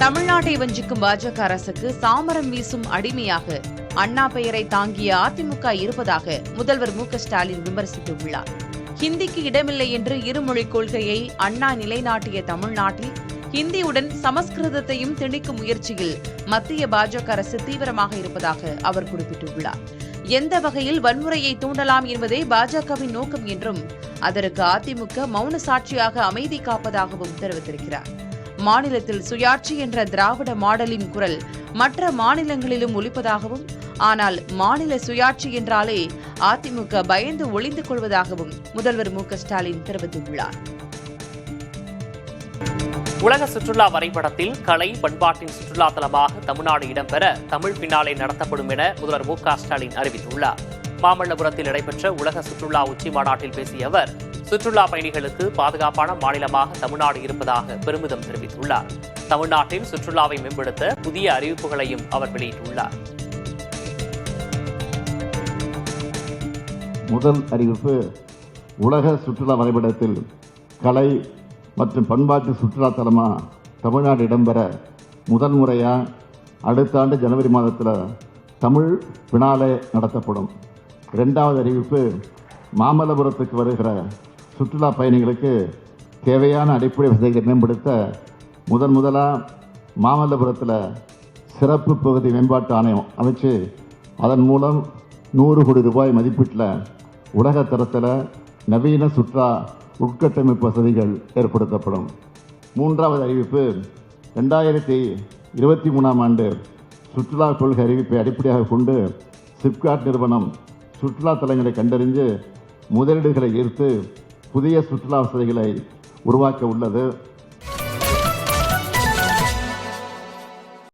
தமிழ்நாட்டை வஞ்சிக்கும் பாஜக அரசுக்கு சாமரம் வீசும் அடிமையாக அண்ணா பெயரை தாங்கிய அதிமுக இருப்பதாக முதல்வர் மு.க.ஸ்டாலின் விமர்சித்துள்ளார். ஹிந்திக்கு இடமில்லை என்று இருமொழிக் கொள்கையை அண்ணா நிலைநாட்டிய தமிழ்நாட்டில் ஹிந்தியுடன் சமஸ்கிருதத்தையும் திணிக்கும் முயற்சியில் மத்திய பாஜக அரசு தீவிரமாக இருப்பதாக அவர் குறிப்பிட்டுள்ளார். எந்த வகையில் வன்முறையை தூண்டலாம் என்பதே பாஜகவின் நோக்கம் என்றும் அதற்கு அதிமுக மௌன சாட்சியாக அமைதி காப்பதாகவும் தெரிவித்திருக்கிறார். மாநிலத்தில் சுயாட்சி என்ற திராவிட மாடலின் குரல் மற்ற மாநிலங்களிலும் ஒலிப்பதாகவும், ஆனால் மாநில சுயாட்சி என்றாலே அதிமுக பயந்து ஒளிந்து கொள்வதாகவும் முதல்வர் மு.க.ஸ்டாலின் தெரிவித்துள்ளார். உலக சுற்றுலா வரைபடத்தில் கலை பண்பாட்டின் சுற்றுலா தலமாக தமிழ்நாடு இடம்பெற தமிழ் பின்னாலே நடத்தப்படும் என முதல்வர் மு.க.ஸ்டாலின் அறிவித்துள்ளார். மாமல்லபுரத்தில் நடைபெற்ற உலக சுற்றுலா உச்சி மாநாட்டில் பேசிய அவர், சுற்றுலா பயணிகளுக்கு பாதுகாப்பான மாநிலமாக தமிழ்நாடு இருப்பதாக பெருமிதம் தெரிவித்துள்ளார். தமிழ்நாட்டில் சுற்றுலாவை மேம்படுத்த புதிய அறிவிப்புகளையும் அவர் வெளியிட்டுள்ளார். முதல் அறிவிப்பு, உலக சுற்றுலா வரைபடத்தில் கலை மற்றும் பண்பாட்டு சுற்றுலா தலமா தமிழ்நாடு இடம்பெற முதல் முறையா அடுத்த ஆண்டு ஜனவரி மாதத்தில் தமிழ் பினாலே நடத்தப்படும். இரண்டாவது அறிவிப்பு, மாமல்லபுரத்துக்கு வருகிற சுற்றுலா பயணிகளுக்கு தேவையான அடிப்படை வசதிகளை மேம்படுத்த முதலாக மாமல்லபுரத்தில் சிறப்பு பகுதி மேம்பாட்டு ஆணையம் அமைச்சு அதன் மூலம் 100 கோடி ரூபாய் மதிப்பீட்டில் உலக தரத்தில் நவீன சுற்றுலா உட்கட்டமைப்பு வசதிகள் ஏற்படுத்தப்படும். மூன்றாவது அறிவிப்பு, 2023ஆம் ஆண்டு சுற்றுலா கொள்கை அறிவிப்பை அடிப்படையாக கொண்டு சிப்காட் நிறுவனம் சுற்றுலா தலங்களை கண்டறிந்து முதலீடுகளை ஈர்த்து புதிய சுற்றுலா வசதிகளை உருவாக்க உள்ளது.